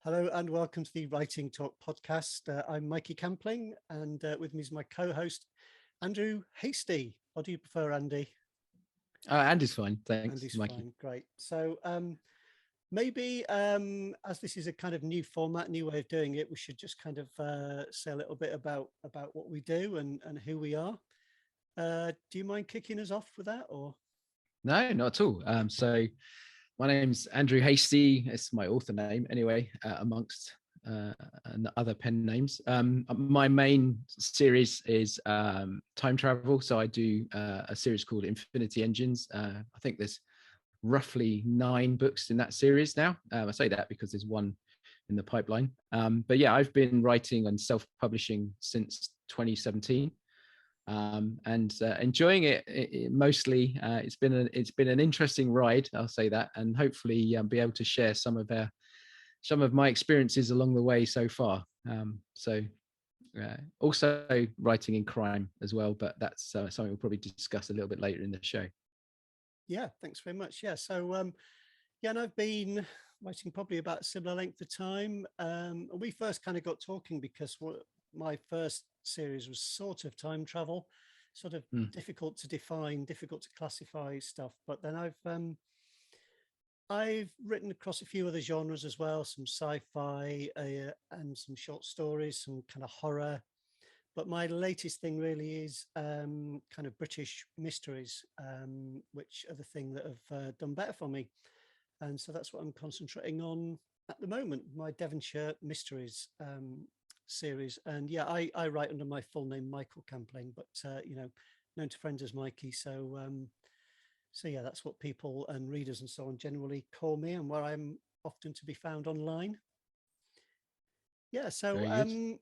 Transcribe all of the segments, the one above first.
Hello and welcome to the Writing Talk podcast. I'm Mikey Campling and with me is my co-host, Andrew Hasty. What do you prefer, Andy? Andy's fine, thanks, Andy's Mikey. fine, great. So maybe as this is a kind of new format, new way of doing it, we should just kind of say a little bit about what we do and who we are. Do you mind kicking us off with that or? No, not at all. So my name's Andrew Hasty. It's my author name anyway, amongst other pen names. My main series is time travel. So I do a series called Infinity Engines. I think there's roughly 9 books in that series now. I say that because there's one in the pipeline. But yeah, I've been writing and self-publishing since 2017. And enjoying it mostly. It's been an interesting ride, I'll say that, and hopefully be able to share some of my experiences along the way so far. Also writing in crime as well, but that's something we'll probably discuss a little bit later in the show. Yeah, thanks very much. Yeah, so and I've been writing probably about a similar length of time. And we first kind of got talking because my first series was sort of time travel, sort of difficult to define, difficult to classify stuff. But then I've written across a few other genres as well, some sci-fi and some short stories, some kind of horror. But my latest thing really is kind of British mysteries, which are the thing that have done better for me. And so that's what I'm concentrating on at the moment, my Devonshire Mysteries series. And yeah, I write under my full name, Michael Campling, but, known to friends as Mikey. So yeah, that's what people and readers and so on generally call me and where I'm often to be found online. Yeah, so Very good.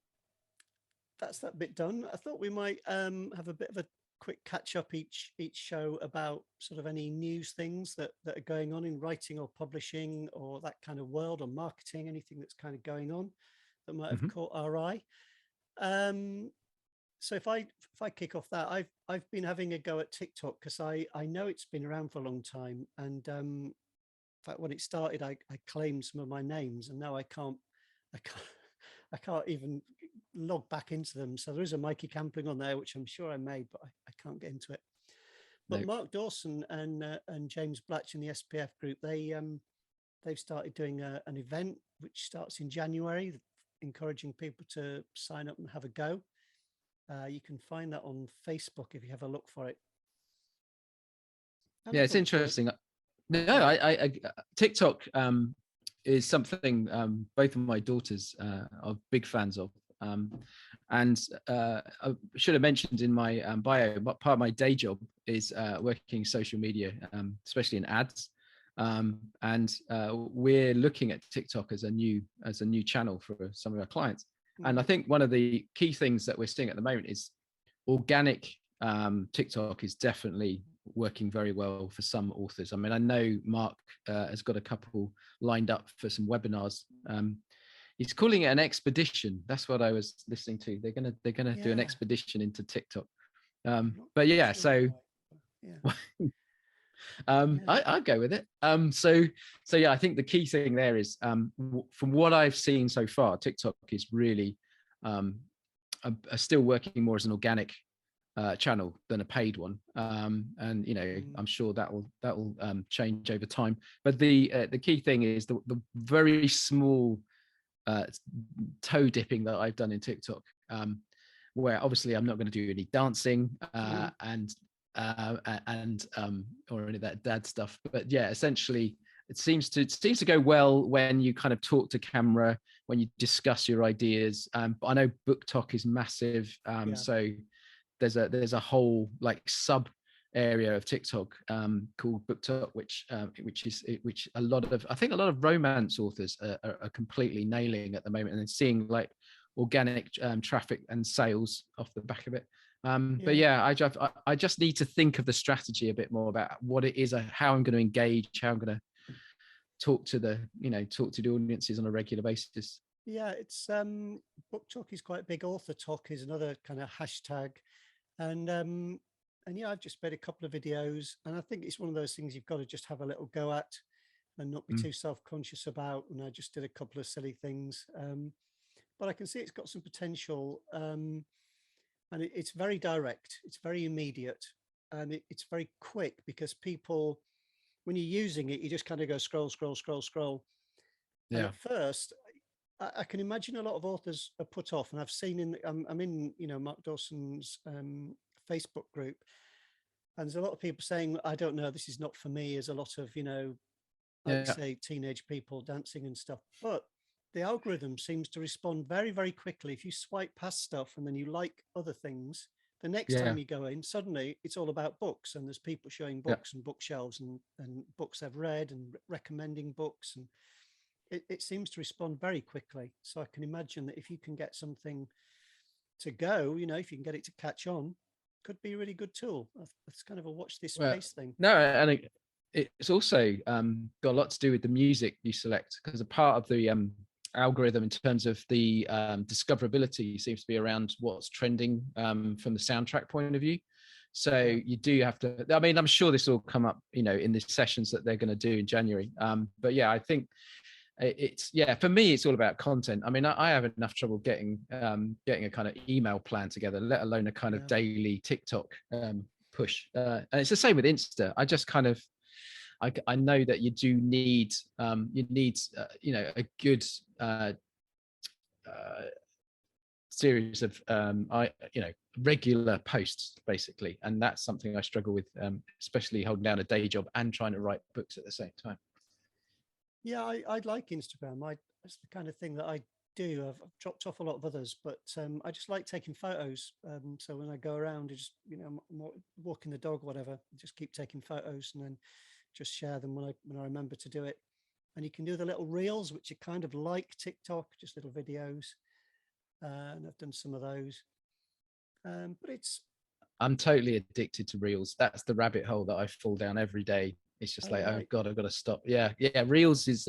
that's that bit done. I thought we might have a bit of a quick catch up each show about sort of any news things that are going on in writing or publishing or that kind of world or marketing, anything that's kind of going on that might have caught our eye. So if I kick off that, I've been having a go at TikTok because I know it's been around for a long time, and in fact when it started, I claimed some of my names, and now I can't I can't even log back into them. So there is a Mikey Campling on there, which I'm sure I made, but I can't get into it. But No. Mark Dawson and James Blatch in the SPF group, they've started doing an event which starts in January, encouraging people to sign up and have a go. You can find that on Facebook if you have a look for it. Have a Yeah, it's look for it. interesting. No, Yeah. I TikTok is something both of my daughters are big fans of. And I should have mentioned in my bio, but part of my day job is working social media, especially in ads. And we're looking at TikTok as a new channel for some of our clients. And I think one of the key things that we're seeing at the moment is organic TikTok is definitely working very well for some authors. I mean, I know Mark has got a couple lined up for some webinars. He's calling it an expedition. That's what I was listening to. They're gonna do an expedition into TikTok. But yeah, sure so yeah. I go with it. So yeah, I think the key thing there is from what I've seen so far, TikTok is really are still working more as an organic channel than a paid one, and I'm sure that will change over time. But the key thing is the very small toe dipping that I've done in TikTok, where obviously I'm not going to do any dancing and or any of that dad stuff. But yeah, essentially it seems to go well when you kind of talk to camera, when you discuss your ideas. But I know book talk is massive, so there's a whole like sub area of TikTok called book talk, which a lot of romance authors are completely nailing at the moment, and then seeing like organic traffic and sales off the back of it. But yeah, I just need to think of the strategy a bit more about what it is, how I'm going to engage, how I'm going to talk to the audiences on a regular basis. Yeah, it's book talk is quite big. Author talk is another kind of hashtag, and yeah, I've just made a couple of videos, and I think it's one of those things you've got to just have a little go at. and not be too self-conscious about. And I just did a couple of silly things. But I can see it's got some potential. And it's very direct, it's very immediate, and it's very quick, because people, when you're using it, you just kind of go scroll, scroll, scroll, scroll. And Yeah. at first, I can imagine a lot of authors are put off, and I've seen I'm in, Mark Dawson's Facebook group, and there's a lot of people saying, I don't know, this is not for me. There's a lot of, like we Yeah. say, teenage people dancing and stuff. But the algorithm seems to respond very, very quickly. If you swipe past stuff and then you like other things, the next Yeah. time you go in, suddenly it's all about books, and there's people showing Yeah. books and bookshelves and books they've read, and recommending books. And it seems to respond very quickly. So I can imagine that if you can get something to go, if you can get it to catch on, could be a really good tool. It's kind of a watch this Well, space thing. no, and it's also got a lot to do with the music you select, because a part of the algorithm in terms of the discoverability seems to be around what's trending from the soundtrack point of view. So you do have to, I mean, I'm sure this will come up, in the sessions that they're going to do in January. But yeah, I think for me, it's all about content. I mean, I have enough trouble getting a kind of email plan together, let alone a kind of daily TikTok push. And it's the same with Insta. I just kind of, I know that you do need a good series of regular posts, basically, and that's something I struggle with, especially holding down a day job and trying to write books at the same time. Yeah, I'd like Instagram. It's the kind of thing that I do. I've dropped off a lot of others, but I just like taking photos. So when I go around, I just I'm walking the dog, whatever, just keep taking photos and then just share them when I remember to do it. And you can do the little reels, which are kind of like TikTok, just little videos. And I've done some of those. But I'm totally addicted to reels. That's the rabbit hole that I fall down every day. It's just like, oh God, I've got to stop. Yeah. Reels is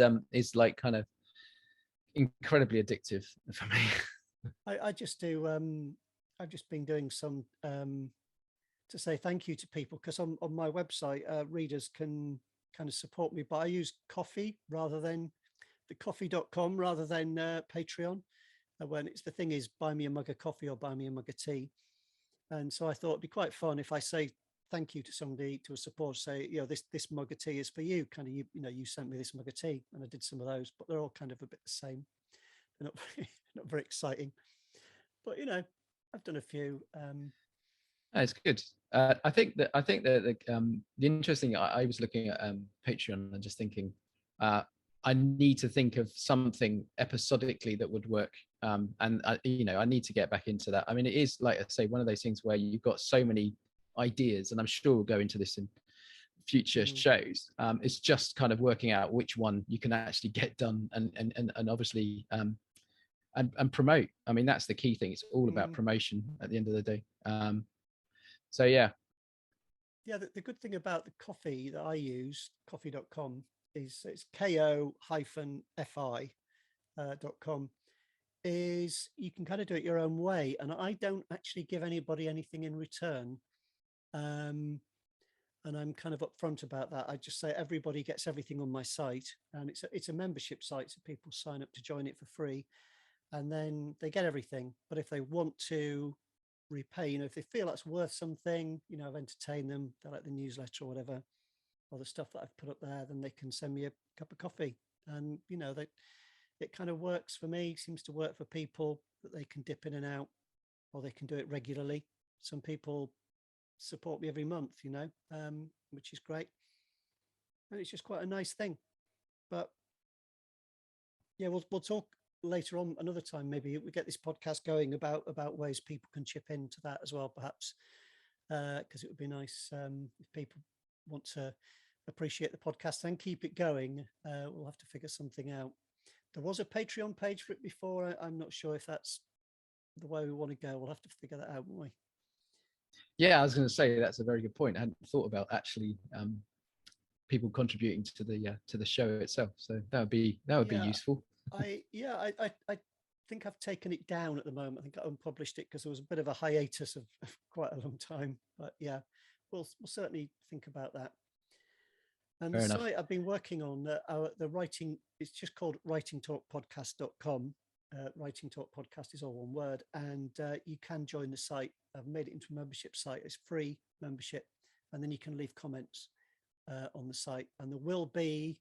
like kind of incredibly addictive for me. I just do. I've just been doing some to say thank you to people, because on my website, readers can kind of support me, but I use coffee rather than the coffee.com rather than Patreon. When it's, the thing is, buy me a mug of coffee or buy me a mug of tea. And so I thought it'd be quite fun if I say thank you to somebody, to a supporter, say, this mug of tea is for you. Kind of, you sent me this mug of tea, and I did some of those, but they're all kind of a bit the same. They're not very exciting, but I've done a few. It's good. I think that the interesting. I was looking at Patreon and just thinking, I need to think of something episodically that would work. And I need to get back into that. I mean, it is, like I say, one of those things where you've got so many ideas, and I'm sure we'll go into this in future shows. It's just kind of working out which one you can actually get done, and obviously and promote. I mean, that's the key thing. It's all about promotion at the end of the day. So yeah. Yeah, the good thing about the coffee that I use, coffee.com, is it's ko-fi.com, is you can kind of do it your own way. And I don't actually give anybody anything in return. And I'm kind of upfront about that. I just say everybody gets everything on my site, and it's a membership site, so people sign up to join it for free, and then they get everything. But if they want to repay, if they feel that's worth something, I've entertained them, they like the newsletter or whatever, or the stuff that I've put up there, then they can send me a cup of coffee. And it kind of works for me, seems to work for people, that they can dip in and out, or they can do it regularly. Some people support me every month, which is great, and it's just quite a nice thing. But yeah, we'll talk later on another time. Maybe we get this podcast going about ways people can chip into that as well, perhaps, because it would be nice if people want to appreciate the podcast and keep it going. We'll have to figure something out. There was a Patreon page for it before. I'm not sure if that's the way we want to go. We'll have to figure that out, won't we? Yeah, I was going to say that's a very good point. I hadn't thought about actually people contributing to the show itself. So that would be useful. I think I've taken it down at the moment. I think I unpublished it because there was a bit of a hiatus of quite a long time. But yeah, we'll certainly think about that. And the Fair enough. site I've been working on, the writing, it's just called writingtalkpodcast.com. Writing Talk Podcast is all one word, and you can join the site. I've made it into a membership site. It's free membership, and then you can leave comments on the site. And there will be,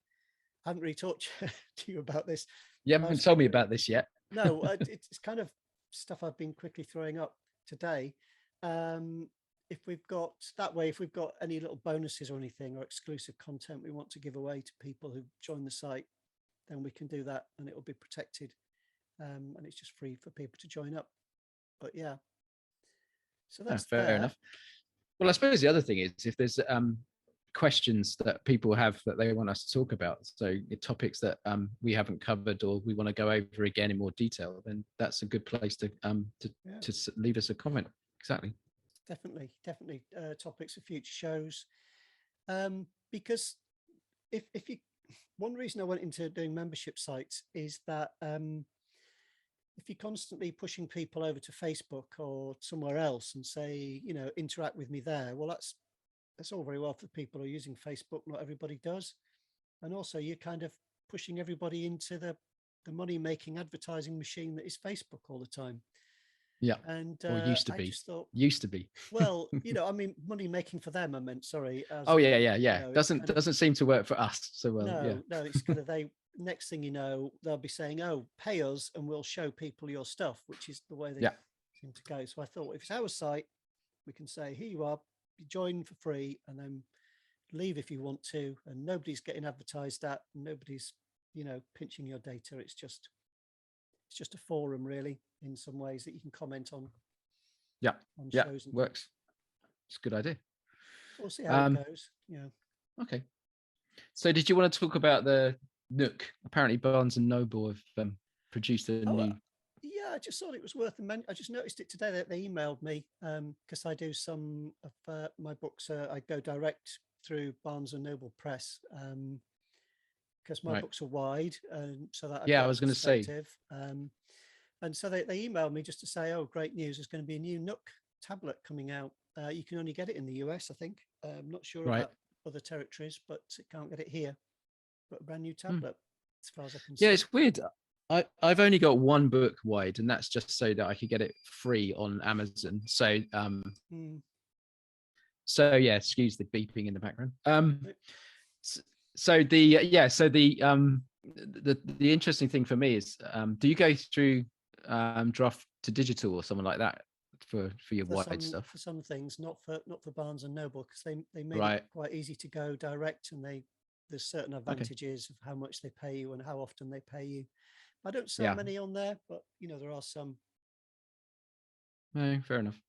I haven't really talked to you about this. You haven't told me about this yet. No, it's kind of stuff I've been quickly throwing up today. If we've got any little bonuses or anything or exclusive content we want to give away to people who join the site, then we can do that, and it will be protected. And it's just free for people to join up. But yeah, so that's fair enough. Well, I suppose the other thing is if there's questions that people have that they want us to talk about, so topics that we haven't covered or we want to go over again in more detail, then that's a good place to leave us a comment. Exactly. Definitely topics for future shows, because if you, one reason I went into doing membership sites is that if you're constantly pushing people over to Facebook or somewhere else and say, interact with me there, well, that's all very well for people who are using Facebook. Not everybody does. And also you're kind of pushing everybody into the money-making advertising machine that is Facebook all the time. Yeah. And used to I be. just thought, used to be. Well, I mean, money making for them, I meant, sorry. Yeah. Doesn't seem to work for us so well. No, it's kind of next thing you know, they'll be saying, oh, pay us and we'll show people your stuff, which is the way they seem to go. So I thought, if it's our site, we can say, here you are, you join for free and then leave if you want to, and nobody's getting advertised at, nobody's, pinching your data. It's just a forum, really, in some ways, that you can comment on. On shows and works. It's a good idea. We'll see how it goes. Okay. So did you want to talk about the Nook? Apparently Barnes and Noble have produced a new. Yeah, I just thought it was worth a mention. I just noticed it today that they emailed me because I do some of my books. I go direct through Barnes and Noble Press because my books are wide, and so that I was going to say. And so they emailed me just to say, oh, great news! There's going to be a new Nook tablet coming out. You can only get it in the US, I think. I'm not sure about other territories, but it can't get it here. But a brand new tablet, as far as I can see. Yeah, it's weird. I've only got one book wide, and that's just so that I could get it free on Amazon. So so yeah, excuse the beeping in the background. So the interesting thing for me is, do you go through draft to digital or something like that for your wide stuff? For some things, not for Barnes and Noble, because they made it quite easy to go direct, and there's certain advantages of how much they pay you and how often they pay you. I don't sell many on there, but there are some. No, fair enough.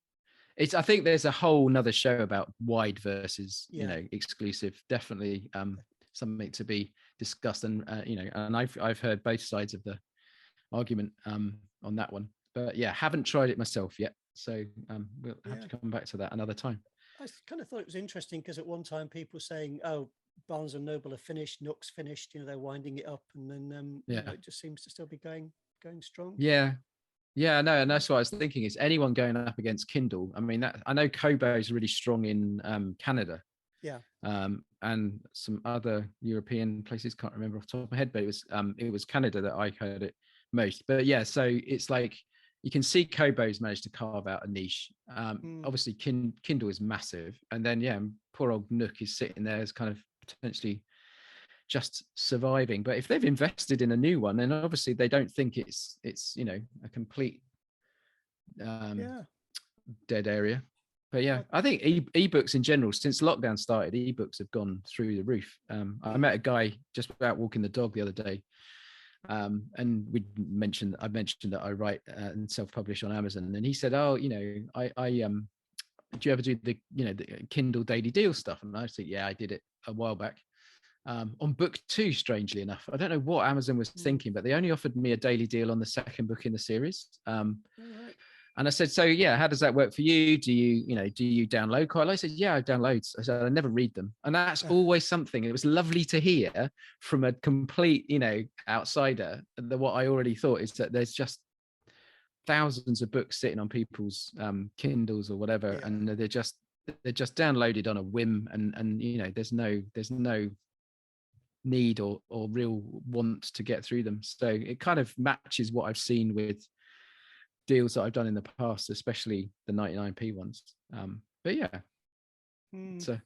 I think there's a whole nother show about wide versus exclusive. Definitely something to be discussed, and and I've heard both sides of the argument on that one, but haven't tried it myself yet, so we'll have to come back to that another time. I kind of thought it was interesting because at one time people were saying, oh, Barnes and Noble are finished, Nook's finished, they're winding it up, and then it just seems to still be going strong. No, and that's what I was thinking, is anyone going up against Kindle. I mean, I know Kobo is really strong in Canada, and some other European places, can't remember off the top of my head, but it was Canada that I heard it most. But so it's like you can see Kobo's managed to carve out a niche. Obviously Kindle is massive, and then poor old Nook is sitting there as kind of potentially just surviving. But if they've invested in a new one, then obviously they don't think it's a complete dead area. But I think ebooks in general, since lockdown started, ebooks have gone through the roof. I met a guy just about walking the dog the other day, and I mentioned that I write and self-publish on Amazon, and he said, oh, I do you ever do the Kindle daily deal stuff? And I said, I did it a while back. On book 2, strangely enough, I don't know what Amazon was thinking, but they only offered me a daily deal on the second book in the series. And I said, so how does that work for you? Do you download quite a lot? I said, I download. I said, I never read them. And that's always something. It was lovely to hear from a complete, outsider, that what I already thought is that there's just thousands of books sitting on people's Kindles or whatever, and they're just downloaded on a whim, and there's no need or real want to get through them. So it kind of matches what I've seen with deals that I've done in the past, especially the 99p ones. But yeah, so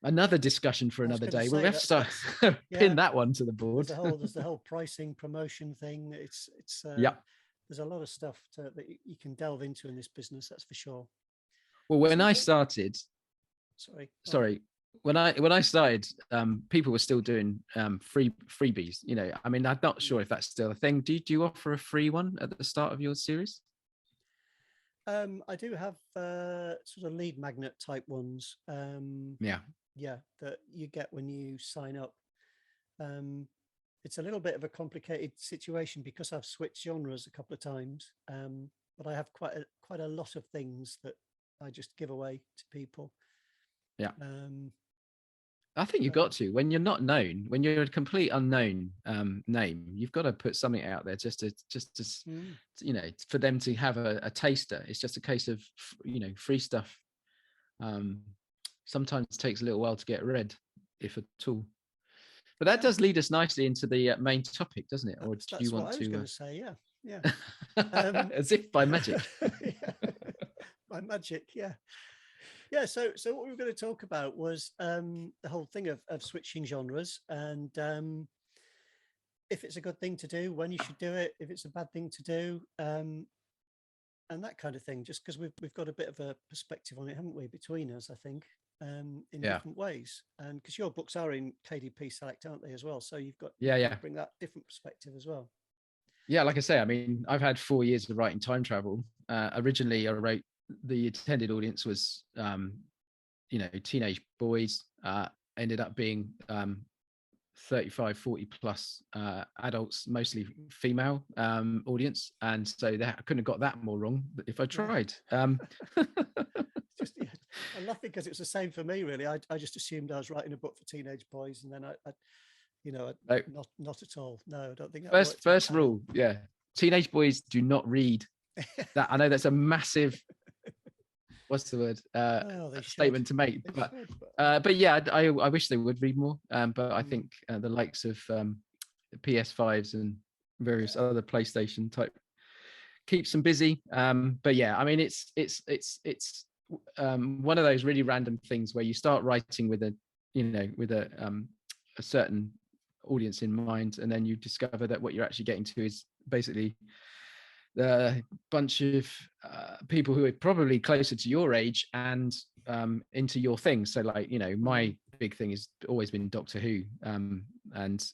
another discussion for I was another going to day. We say have to start yeah. pin that one to the board. There's the whole pricing promotion thing. It's Yeah. There's a lot of stuff that you can delve into in this business. That's for sure. Well, when I started, sorry, when I started, people were still doing freebies. You know, I mean, I'm not sure if that's still a thing. Do you offer a free one at the start of your series? I do have sort of lead magnet type ones. Yeah, that you get when you sign up. It's a little bit of a complicated situation because I've switched genres a couple of times, but I have quite a lot of things that I just give away to people. Yeah. I think you've got to, when you're not known, when you're a complete unknown name, you've got to put something out there just to you know, for them to have a taster. It's just a case of, you know, free stuff. Sometimes it takes a little while to get read, if at all. But that does lead us nicely into the main topic, doesn't it? Or do you want what I was going to say? Yeah. As if by magic. By magic, yeah. Yeah, so what we were going to talk about was the whole thing of switching genres, and if it's a good thing to do, when you should do it, if it's a bad thing to do, and that kind of thing. Just because we've got a bit of a perspective on it, haven't we, between us? I think in different ways, and because your books are in KDP Select, aren't they, as well? So you've got to bring that different perspective as well. Yeah, like I say, I mean, I've had 4 years of writing time travel. Originally, I wrote, the intended audience was, you know, teenage boys. Ended up being 35, 40 plus adults, mostly female audience. And so I couldn't have got that more wrong if I tried. Just, yeah, I'm laughing because it was the same for me, really. I just assumed I was writing a book for teenage boys, and then I you know, not at all. No, I don't think that first rule, yeah. Teenage boys do not read that. I know that's a massive, what's the word? Statement to make. But yeah, I wish they would read more. But I think the likes of PS5s and various other PlayStation type keeps them busy. But yeah, I mean, it's one of those really random things where you start writing with a, you know, with a certain audience in mind, and then you discover that what you're actually getting to is basically a bunch of people who are probably closer to your age and into your thing. So, like, you know, my big thing has always been Doctor Who, and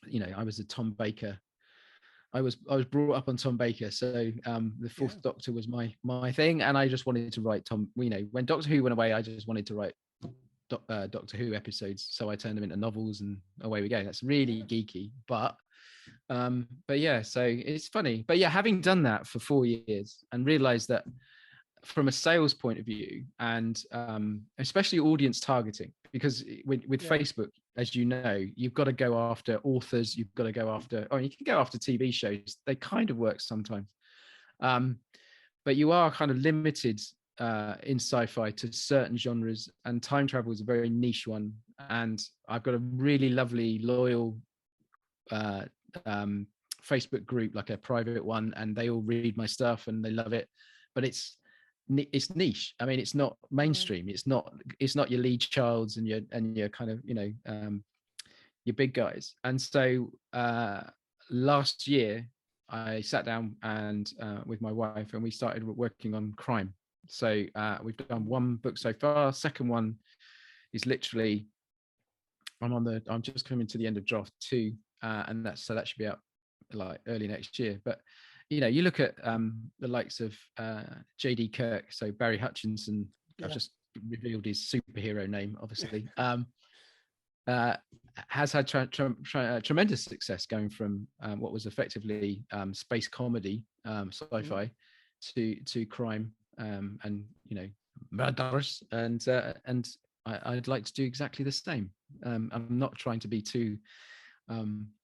you know, I was a Tom Baker. I was brought up on Tom Baker, so the Fourth Doctor was my thing, and I just wanted to write Tom. You know, when Doctor Who went away, I just wanted to write Doctor Who episodes, so I turned them into novels, and away we go. That's really geeky, but yeah, so it's funny. But yeah, having done that for 4 years and realized that from a sales point of view, and especially audience targeting, because with Facebook, as you know, you've got to go after authors, you've got to go after, you can go after TV shows. They kind of work sometimes, but you are kind of limited in sci-fi to certain genres, and time travel is a very niche one. And I've got a really lovely, loyal Facebook group, like a private one, and they all read my stuff and they love it, but it's niche. I mean, it's not mainstream. It's not your Lee Childs and your kind of, you know, your big guys. And so last year I sat down and with my wife, and we started working on crime. So we've done one book so far. Second one is literally, I'm just coming to the end of draft 2, and that should be out like early next year. But you know, you look at the likes of JD Kirk, so Barry Hutchinson. I've just revealed his superhero name, obviously. Has had tremendous success, going from what was effectively space comedy, sci-fi, to crime, and, you know, murders, and I'd like to do exactly the same. I'm not trying to be too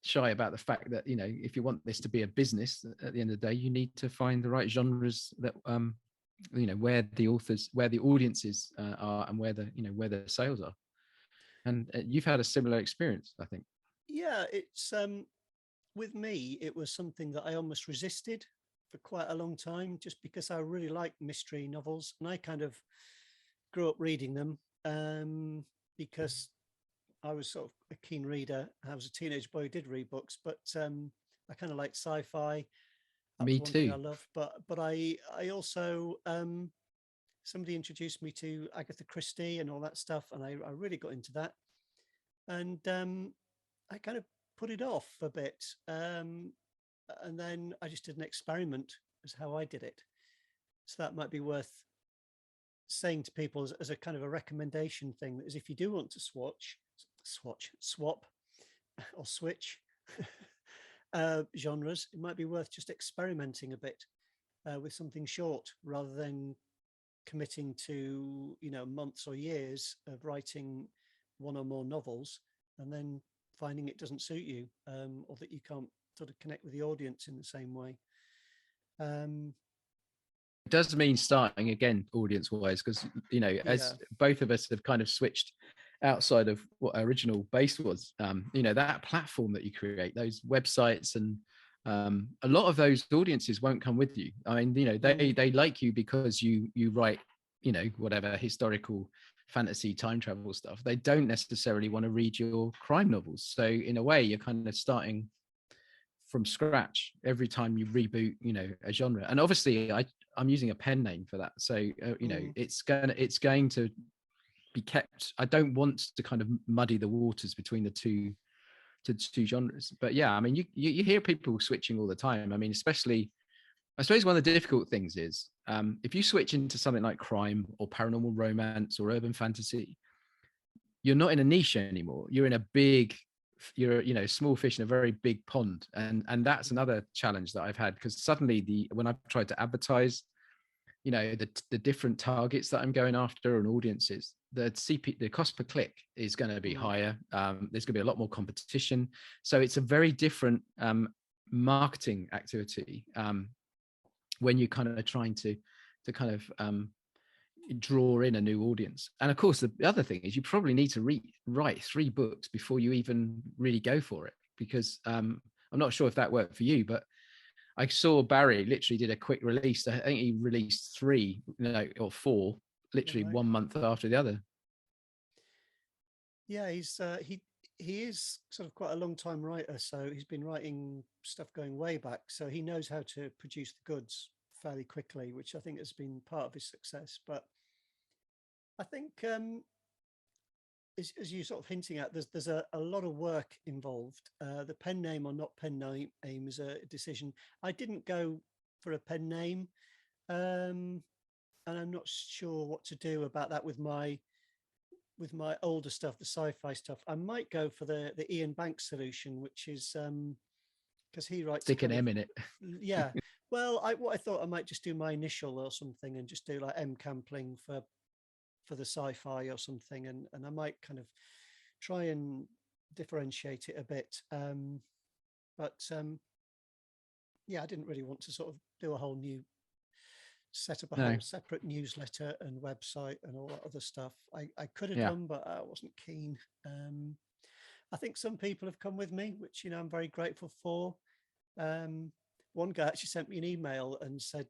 shy about the fact that, you know, if you want this to be a business, at the end of the day, you need to find the right genres that you know, where the audiences are, and where the, you know, where the sales are. And you've had a similar experience, I think. Yeah, it's with me, it was something that I almost resisted for quite a long time, just because I really like mystery novels, and I kind of grew up reading them because I was sort of a keen reader. I was a teenage boy who did read books, but I kind of like sci-fi. That was Me one thing I too. loved. But I also somebody introduced me to Agatha Christie and all that stuff, and I really got into that. And I kind of put it off a bit, and then I just did an experiment as how I did it. So that might be worth saying to people as a kind of a recommendation thing, is if you do want to swap or switch genres, it might be worth just experimenting a bit with something short rather than committing to, months or years of writing one or more novels and then finding it doesn't suit you, or that you can't sort of connect with the audience in the same way. It does mean starting again audience wise, because as both of us have kind of switched outside of what our original base was, that platform that you create, those websites, and a lot of those audiences won't come with you. I mean, they like you because you write, whatever historical fantasy time travel stuff. They don't necessarily want to read your crime novels. So in a way, you're kind of starting from scratch every time you reboot, a genre. And obviously I'm using a pen name for that. So, it's going to be kept. I don't want to kind of muddy the waters between the two genres. But yeah, I mean, you hear people switching all the time. I mean, especially, I suppose one of the difficult things is if you switch into something like crime or paranormal romance or urban fantasy, you're not in a niche anymore. You're in a big, small fish in a very big pond. And that's another challenge that I've had, because suddenly when I've tried to advertise, the different targets that I'm going after and audiences, the cost per click is going to be higher. There's going to be a lot more competition. So it's a very different marketing activity when you're kind of trying to kind of draw in a new audience. And of course, the other thing is you probably need to write 3 books before you even really go for it, because I'm not sure if that worked for you, but I saw Barry literally did a quick release. I think he released 3, or 4, literally 1 month after the other. Yeah, he is sort of quite a long time writer, so he's been writing stuff going way back. So he knows how to produce the goods fairly quickly, which I think has been part of his success. But I think, as you sort of hinting at, there's a lot of work involved. The pen name or not pen name is a decision. I didn't go for a pen name, and I'm not sure what to do about that with my older stuff, the sci-fi stuff. I might go for the Ian Banks solution, which is because he writes stick an M in it. Yeah. Well, what I thought I might just do my initial or something and just do like M Campling for the sci-fi or something, and I might kind of try and differentiate it a bit. But yeah, I didn't really want to sort of do a whole new set up a whole separate newsletter and website and all that other stuff. I could have done, but I wasn't keen. I think some people have come with me, which I'm very grateful for. One guy actually sent me an email and said,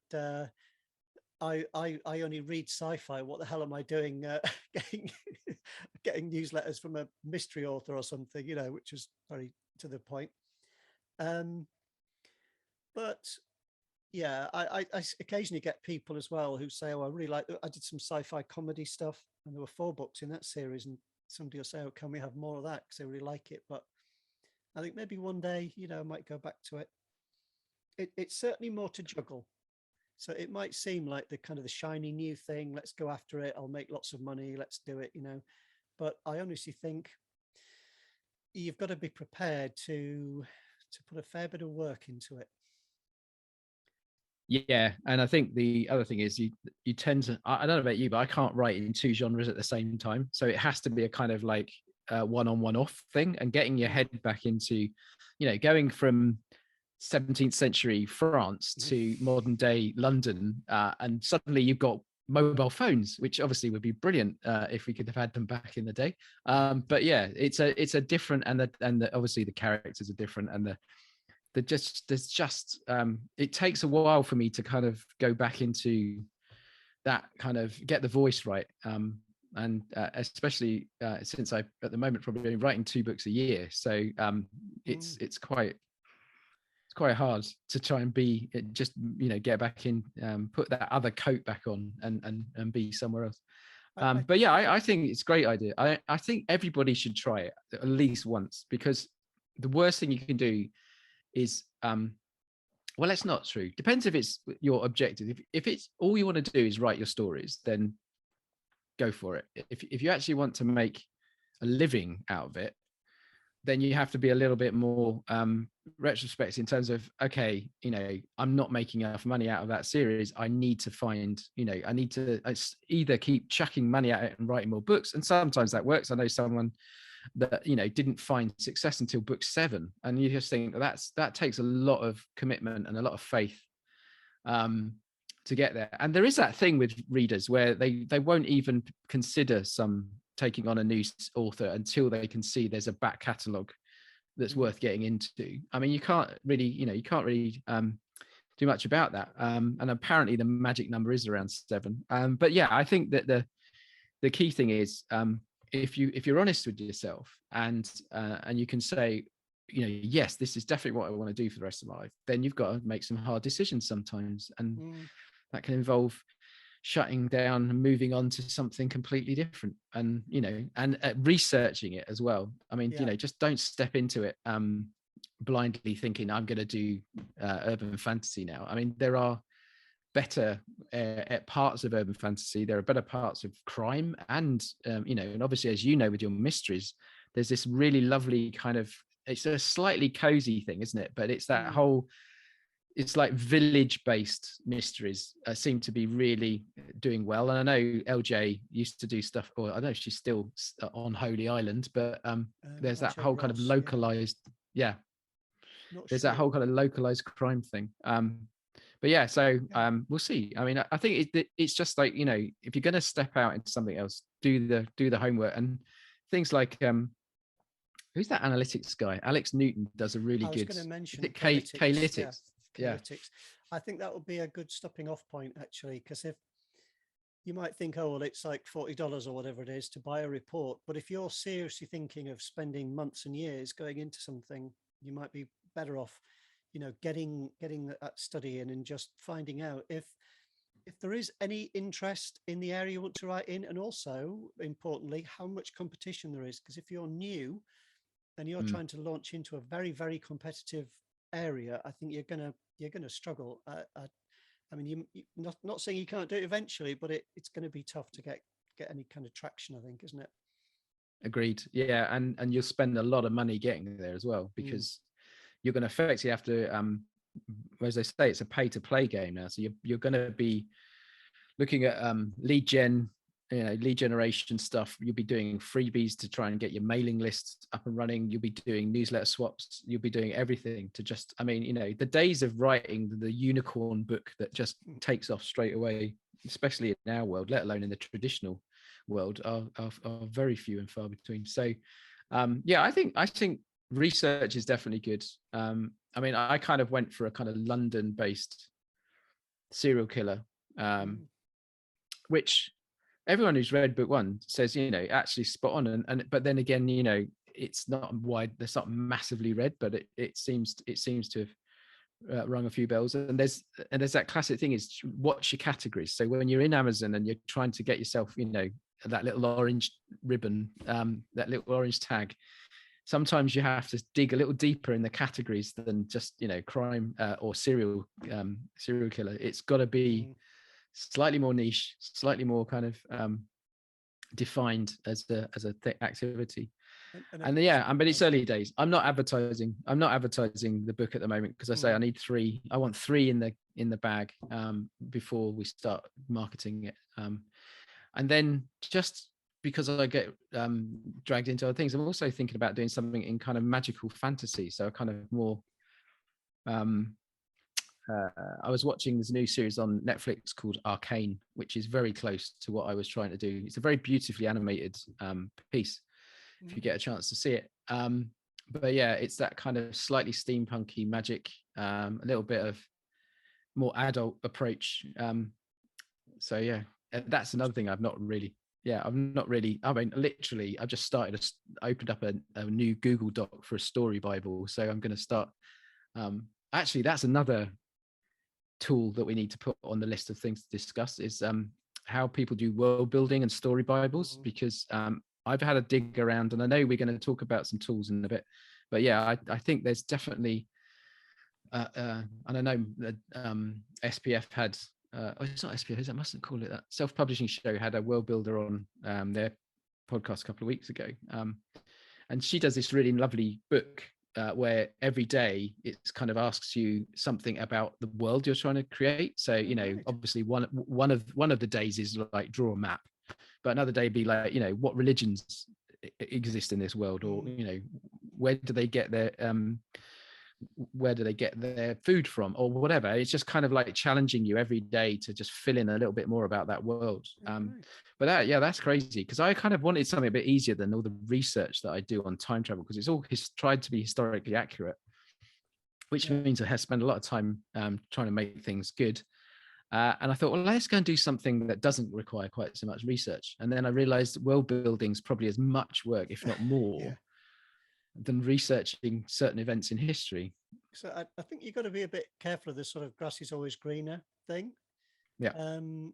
I only read sci-fi. What the hell am I doing getting newsletters from a mystery author or something, which was very to the point. But yeah, I occasionally get people as well who say, oh, I really like, I did some sci-fi comedy stuff and there were 4 books in that series, and somebody will say, oh, can we have more of that? Because they really like it. But I think maybe one day, I might go back to it. It's certainly more to juggle. So it might seem like the kind of the shiny new thing. Let's go after it. I'll make lots of money. Let's do it, But I honestly think you've got to be prepared to put a fair bit of work into it. Yeah, and I think the other thing is you tend to, I don't know about you, but I can't write in 2 genres at the same time. So it has to be a kind of like one-on off thing, and getting your head back into, going from 17th century France to modern day London, and suddenly you've got mobile phones, which obviously would be brilliant if we could have had them back in the day. But yeah, it's a different, and obviously the characters are different, and there's just it takes a while for me to kind of go back into that, kind of get the voice right. And especially since I at the moment probably only writing 2 books a year, so it's quite hard to try and be just get back in, put that other coat back on and be somewhere else. But yeah, I think it's a great idea. I think everybody should try it at least once, because the worst thing you can do is well, that's not true. Depends if it's your objective. If it's all you want to do is write your stories, then go for it. If you actually want to make a living out of it, then you have to be a little bit more retrospective in terms of, okay, I'm not making enough money out of that series. I need to find, I need to either keep chucking money at it and writing more books. And sometimes that works. I know someone that, didn't find success until book 7. And you just think that takes a lot of commitment and a lot of faith to get there. And there is that thing with readers where they won't even consider taking on a new author until they can see there's a back catalogue that's worth getting into. I mean, you can't really do much about that. And apparently the magic number is around 7. But yeah, I think that the key thing is, if you're honest with yourself and you can say, yes, this is definitely what I want to do for the rest of my life, then you've got to make some hard decisions sometimes. And that can involve shutting down and moving on to something completely different, and researching it as well. I mean, just don't step into it blindly thinking I'm going to do urban fantasy now. I mean, there are better parts of urban fantasy, there are better parts of crime, and and obviously, as with your mysteries, there's this really lovely kind of, it's a slightly cozy thing, isn't it? But it's that whole, it's like village-based mysteries seem to be really doing well. And I know LJ used to do stuff, or I know she's still on Holy Island, but there's that whole kind of localized, there's that whole kind of localized crime thing. But yeah, so we'll see. I mean, I think it's just like, if you're going to step out into something else, do the homework. And things like who's that analytics guy? Alex Newton does a really good. I was going to mention K-lytics. Yeah. I think that would be a good stopping off point, actually, because if you might think, oh, well, it's like $40 or whatever it is to buy a report, but if you're seriously thinking of spending months and years going into something, you might be better off, getting that study in and just finding out if there is any interest in the area you want to write in, and also importantly, how much competition there is. Because if you're new and you're trying to launch into a very, very competitive area, I think you're gonna struggle. I mean, you not saying you can't do it eventually, but it's going to be tough to get any kind of traction, I think, isn't it? Agreed. Yeah, and you'll spend a lot of money getting there as well, because you're going to effectively have to, as they say, it's a pay to play game now. So you're going to be looking at lead generation stuff. You'll be doing freebies to try and get your mailing lists up and running. You'll be doing newsletter swaps. You'll be doing everything to just, I mean, the days of writing the unicorn book that just takes off straight away, especially in our world, let alone in the traditional world, are very few and far between. So I think research is definitely good. I mean, I kind of went for a kind of London-based serial killer, which everyone who's read book 1 says, actually spot on. And but then again, it's not massively read, but it seems to have rung a few bells. And there's that classic thing is, what's your categories? So when you're in Amazon and you're trying to get yourself, that little orange ribbon, that little orange tag, sometimes you have to dig a little deeper in the categories than just crime or serial killer. It's got to be slightly more niche, slightly more kind of defined as a activity. But it's early days. I'm not advertising the book at the moment, because I say I want 3 in the bag before we start marketing it. And then, just because I get dragged into other things, I'm also thinking about doing something in kind of magical fantasy, so a kind of more I was watching this new series on Netflix called Arcane, which is very close to what I was trying to do. It's a very beautifully animated piece, if you get a chance to see it. But yeah, it's that kind of slightly steampunky magic, a little bit of more adult approach. So yeah, that's another thing I've not really. Yeah, I'm not really. I mean, literally, I've just opened up a new Google Doc for a story Bible. So I'm going to start. Actually, that's another tool that we need to put on the list of things to discuss is how people do world building and story Bibles, because I've had a dig around, and I know we're going to talk about some tools in a bit, but yeah, I think there's definitely, and I know that SPF had, it's not SPF, I mustn't call it that. Self-publishing show had a world builder on their podcast a couple of weeks ago, and she does this really lovely book where every day it's kind of asks you something about the world you're trying to create. So you know, obviously one of the days is like draw a map, but another day be like, you know, what religions exist in this world, or you know, where do they get their food from, or whatever. It's just kind of like challenging you every day to just fill in a little bit more about that world. But that's crazy, because I kind of wanted something a bit easier than all the research that I do on time travel, because it's all tried to be historically accurate, which means I have spent a lot of time trying to make things good. And I thought, well, let's go and do something that doesn't require quite so much research. And then I realized world building is probably as much work, if not more, than researching certain events in history. So I think you've got to be a bit careful of this sort of grass is always greener thing. Yeah. And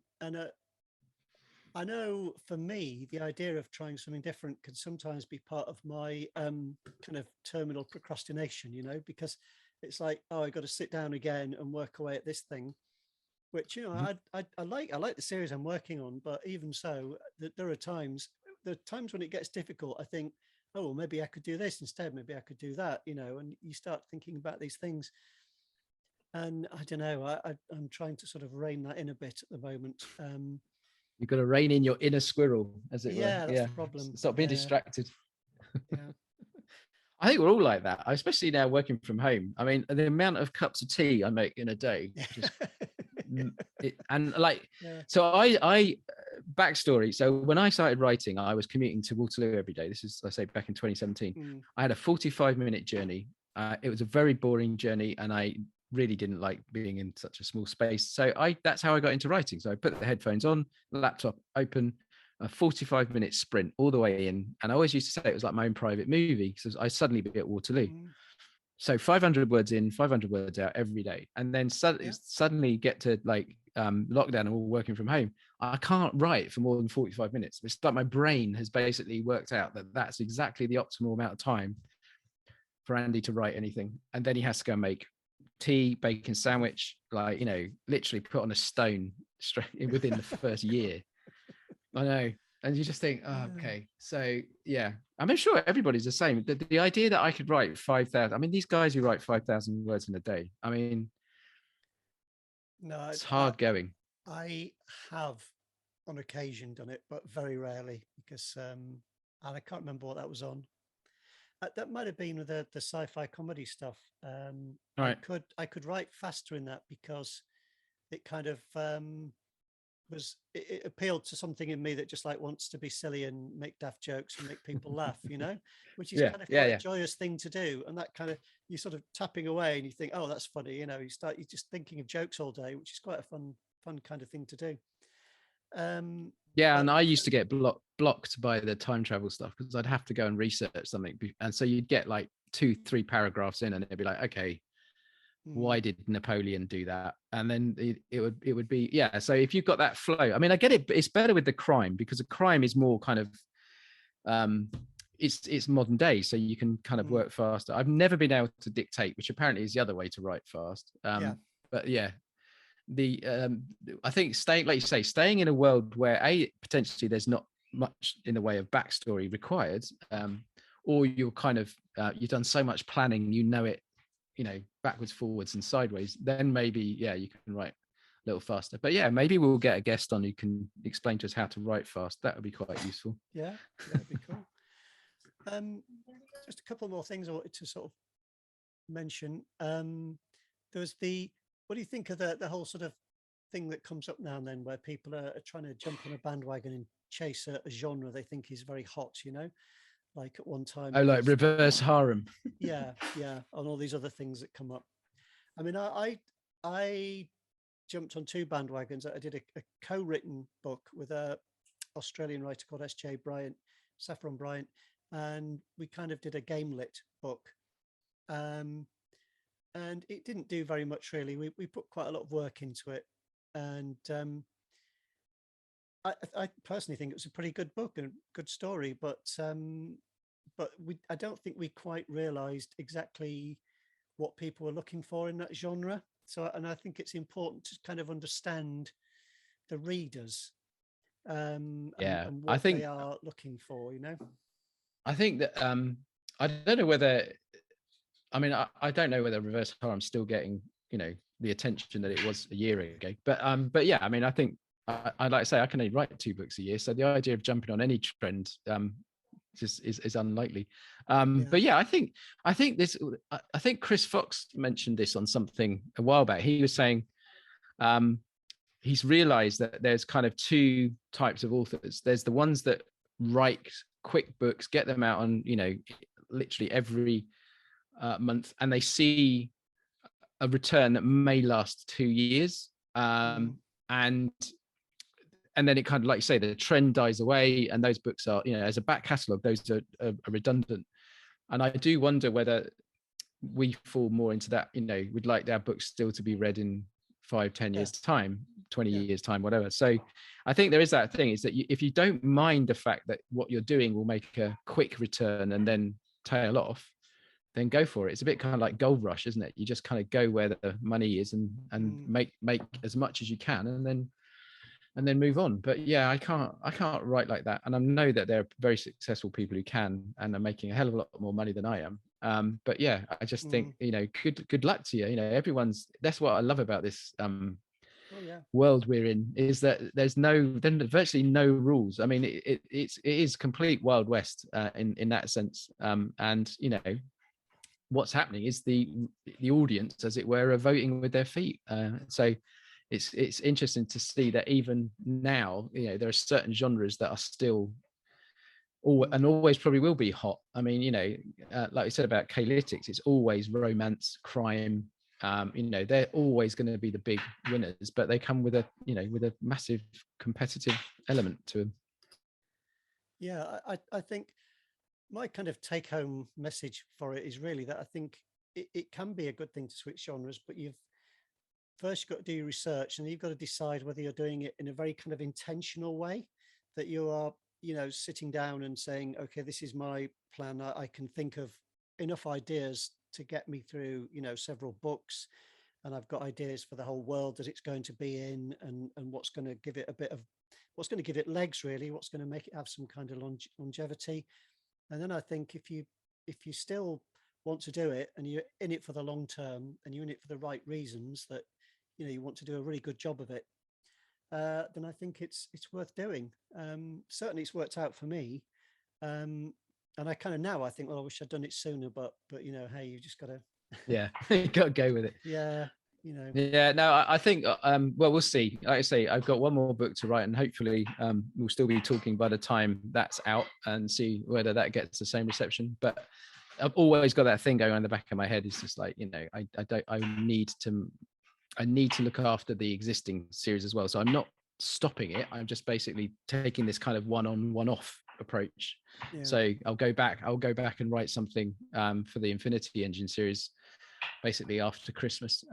I know for me, the idea of trying something different can sometimes be part of my kind of terminal procrastination, you know, because it's like, oh, I got to sit down again and work away at this thing, which, you know, I like the series I'm working on, but even so, there are times when it gets difficult. I think, oh, well, maybe I could do this instead. Maybe I could do that, you know, and you start thinking about these things. And I don't know, I'm trying to sort of rein that in a bit at the moment. You've got to rein in your inner squirrel, as it were. That's the problem. Stop being distracted. Yeah. I think we're all like that, especially now working from home. I mean, the amount of cups of tea I make in a day, just so I backstory. So when I started writing, I was commuting to Waterloo every day. This is, I say, back in 2017. I had a 45-minute journey. It was a very boring journey, and I really didn't like being in such a small space. So that's how I got into writing. So I put the headphones on, laptop open, a 45-minute sprint all the way in. And I always used to say it was like my own private movie, because I suddenly be at Waterloo. So 500 words in, 500 words out every day. And then suddenly get to like lockdown and all working from home. I can't write for more than 45 minutes. It's like my brain has basically worked out that that's exactly the optimal amount of time for Andy to write anything. And then he has to go and make tea, bacon sandwich, like, you know, literally put on a stone straight within the first year. I know. And you just think, oh, okay, so yeah, I'm sure everybody's the same. The idea that I could write 5,000, I mean, these guys who write 5,000 words in a day, I mean, it's hard going. I have on occasion done it, but very rarely, because and I can't remember what that was on. That might have been with the sci-fi comedy stuff. Right. I could write faster in that, because it kind of it appealed to something in me that just like wants to be silly and make daft jokes and make people laugh, you know, which is kind of quite a joyous thing to do. And that kind of, you sort of tapping away and you think, oh, that's funny, you know, you're just thinking of jokes all day, which is quite a fun kind of thing to do. And I used to get blocked by the time travel stuff, because I'd have to go and research something, and so you'd get like 2-3 paragraphs in, and it'd be like, okay, why did Napoleon do that? And then it would be so if you've got that flow, I mean, I get it, but it's better with the crime, because the crime is more kind of it's modern day, so you can kind of work faster. I've never been able to dictate, which apparently is the other way to write fast. But yeah, I think staying in a world where potentially there's not much in the way of backstory required, or you're kind of you've done so much planning, you know it, you know, backwards, forwards, and sideways, then maybe you can write a little faster. But yeah, maybe we'll get a guest on who can explain to us how to write fast. That would be quite useful. Yeah, that'd be cool. Just a couple more things I wanted to sort of mention. There was the what do you think of the whole sort of thing that comes up now and then, where people are trying to jump on a bandwagon and chase a genre they think is very hot? You know, like at one time Oh, it like was, reverse harem. yeah, yeah, and all these other things that come up. I mean, I jumped on two bandwagons. I did a co-written book with a Australian writer called S.J. Bryant, Saffron Bryant, and we kind of did a game lit book. Um, and it didn't do very much really. We put quite a lot of work into it, and I personally think it was a pretty good book and good story, but I don't think we quite realised exactly what people were looking for in that genre. So, and I think it's important to kind of understand the readers, Yeah, and I what they think are looking for. You know. I think that I don't know whether I don't know whether reverse harem's still getting the attention that it was a year ago. But yeah, I mean, I think I'd like to say I can only write 2 books a year, so the idea of jumping on any trend just is unlikely. Yeah. But yeah, I think this I think Chris Fox mentioned this on something a while back. He was saying he's realized that there's kind of two types of authors. There's the ones that write quick books, get them out on literally every month, and they see a return that may last 2 years, and then it kind of, like you say, the trend dies away, and those books are, as a back catalogue, those are redundant. And I do wonder whether we fall more into that. We'd like our books still to be read in 5-10 years time, 20 years time, whatever. So I think there is that thing, is that if you don't mind the fact that what you're doing will make a quick return and then tail off, then go for it. It's a bit kind of like Gold Rush, isn't it? You just kind of go where the money is and make as much as you can, and then move on. But yeah, I can't write like that, and I know that there are very successful people who can and are making a hell of a lot more money than I am. But yeah, I just think good luck to you. Everyone's, that's what I love about this world we're in, is that there's virtually no rules. I mean, it is complete Wild West in that sense. And what's happening is the audience, as it were, are voting with their feet. So it's interesting to see that even now, there are certain genres that are still and always probably will be hot. I mean, like I said about K-Lytics, it's always romance, crime. They're always going to be the big winners, but they come with a massive competitive element to them. Yeah, I think my kind of take home message for it is really that I think it can be a good thing to switch genres, but you've got to do your research, and you've got to decide whether you're doing it in a very kind of intentional way, that you are, sitting down and saying, okay, this is my plan. I can think of enough ideas to get me through, several books, and I've got ideas for the whole world that it's going to be in, and what's going to give it what's going to give it legs, really, what's going to make it have some kind of longevity. And then I think if you still want to do it, and you're in it for the long term, and you're in it for the right reasons, that you want to do a really good job of it, then I think it's worth doing. Certainly, it's worked out for me, and I kind of now I think, well, I wish I'd done it sooner, but hey, you just got to you got to go with it. Yeah. Yeah, no, I think well, we'll see. Like I say, I've got one more book to write, and hopefully we'll still be talking by the time that's out, and see whether that gets the same reception. But I've always got that thing going on in the back of my head. It's just like, I need to look after the existing series as well. So I'm not stopping it. I'm just basically taking this kind of one-on, one-off approach. Yeah. So I'll go back and write something for the Infinity Engine series, basically after Christmas,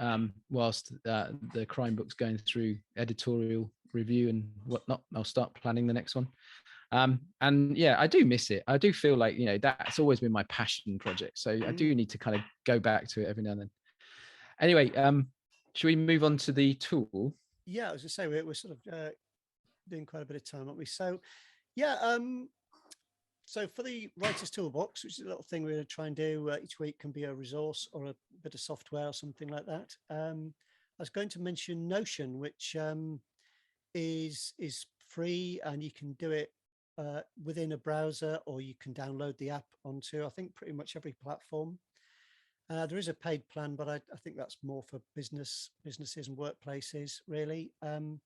whilst the crime book's going through editorial review and whatnot. I'll start planning the next one. And yeah, I do miss it. I do feel like, that's always been my passion project. So I do need to kind of go back to it every now and then. Anyway, should we move on to the tool? Yeah, I was going to say, we're sort of doing quite a bit of time, aren't we? So yeah, so for the Writer's Toolbox, which is a little thing we're going to try and do each week, can be a resource or a bit of software or something like that. I was going to mention Notion, which is free, and you can do it within a browser, or you can download the app onto, I think, pretty much every platform. There is a paid plan, but I think that's more for businesses and workplaces, really. And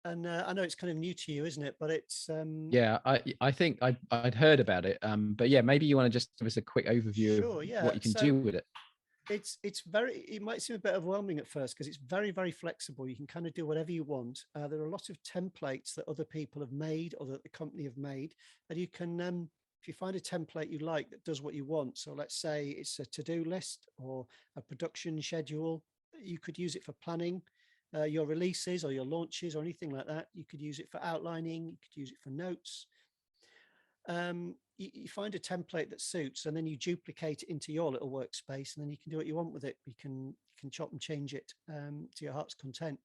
I know it's kind of new to you, isn't it? But it's Yeah, I think I'd heard about it. But yeah, maybe you want to just give us a quick overview sure, of yeah. what you can So do with it. it's very, it might seem a bit overwhelming at first because it's very flexible. You can kind of do whatever you want. There are a lot of templates that other people have made or that the company have made, and you can if you find a template you like that does what you want. So let's say it's a to-do list or a production schedule, you could use it for planning your releases or your launches or anything like that. You could use it for outlining, you could use it for notes. You find a template that suits, and then you duplicate it into your little workspace, and then you can do what you want with it. You can chop and change it to your heart's content,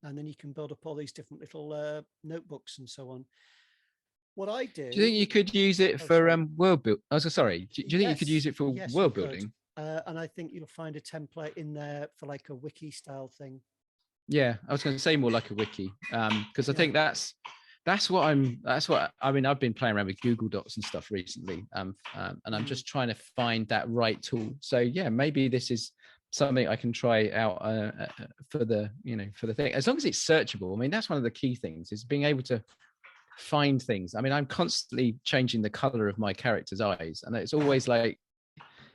and then you can build up all these different little notebooks and so on. What I Do you think do, you could use it oh for sorry, world build? Oh, so sorry. Do you think you could use yes, it for yes, you world could, building? and I think you'll find a template in there for like a wiki style thing. Yeah, I was going to say more like a wiki, because I Yeah, think that's what I mean. I've been playing around with Google Docs and stuff recently, and I'm just trying to find that right tool. So yeah, maybe this is something I can try out for the for the thing. As long as it's searchable. I mean, that's one of the key things is being able to find things. I mean, I'm constantly changing the color of my character's eyes, and it's always like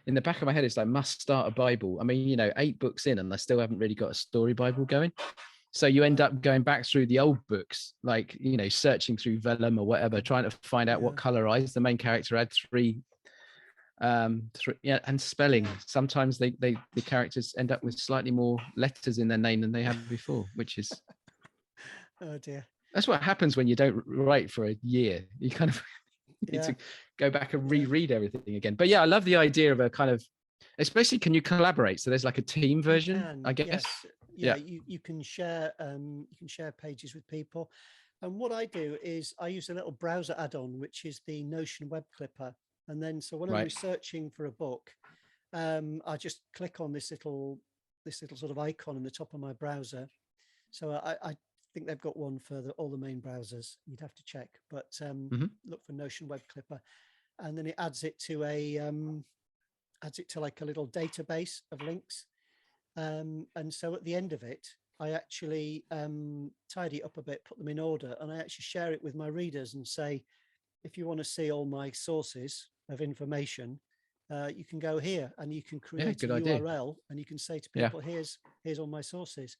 in the back of my head, it's like must start a Bible. I mean, 8 books in, and I still haven't really got a story Bible going. So you end up going back through the old books, like searching through vellum or whatever, trying to find out what color eyes the main character had. Three, yeah, and spelling. Sometimes the characters end up with slightly more letters in their name than they had before, which is oh dear, that's what happens when you don't write for a year. You kind of need to go back and reread everything again. But yeah, I love the idea of a kind of, especially can you collaborate? So there's like a team version, I guess. yes, yeah. You can share pages with people, and what I do is I use a little browser add-on which is the Notion web clipper, and then so when I'm researching for a book, I just click on this little sort of icon in the top of my browser. So I think they've got one for all the main browsers. You'd have to check, but look for Notion web clipper, and then it adds it to like a little database of links. And so at the end of it, I actually tidy it up a bit, put them in order, and I actually share it with my readers and say, if you want to see all my sources of information, you can go here, and you can create a URL, and you can say to people, here's all my sources.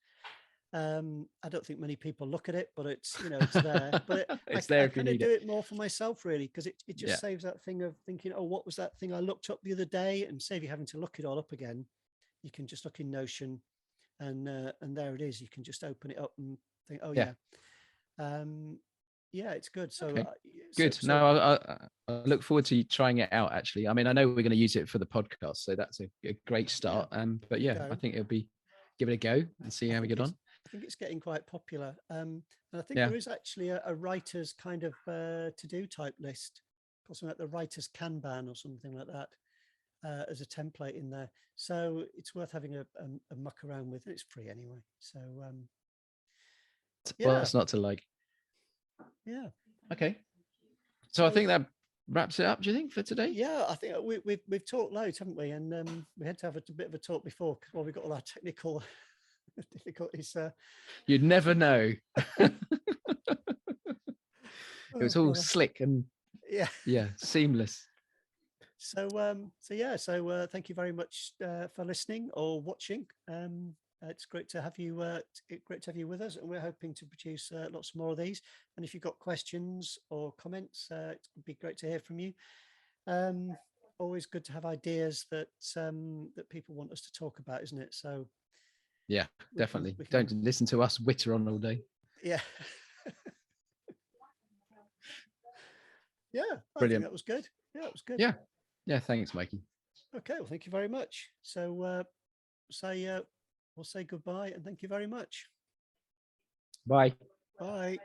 I don't think many people look at it, but it's it's there. But it's there if you kind of need do it more for myself, really, because it just saves that thing of thinking, oh, what was that thing I looked up the other day, and save you having to look it all up again. You can just look in Notion, and there it is. You can just open it up and think, oh yeah, yeah, it's good. So good. No, I look forward to trying it out. Actually, I mean, I know we're going to use it for the podcast, so that's a great start. But yeah, I think it'll be give it a go and see how we get on. I think it's getting quite popular, and I think there is actually a writer's kind of to-do type list, something like the writer's Kanban or something like that, as a template in there. So it's worth having a muck around with. It's free anyway. So what's not to like? Yeah. Okay. So I think that wraps it up. Do you think for today? Yeah, I think we've talked loads, haven't we? And we had to have a bit of a talk before while we got all our technical difficulties. You'd never know. It was all slick and seamless. So thank you very much for listening or watching. It's great to have you. Great to have you with us, and we're hoping to produce lots more of these. And if you've got questions or comments, it would be great to hear from you. Always good to have ideas that people want us to talk about, isn't it? So yeah, definitely. Don't listen to us witter on all day. Yeah. Yeah, I think that was good. Yeah, it was good. Yeah. Thanks, Mikey. Okay, well, thank you very much. So we'll say goodbye and thank you very much. Bye. Bye.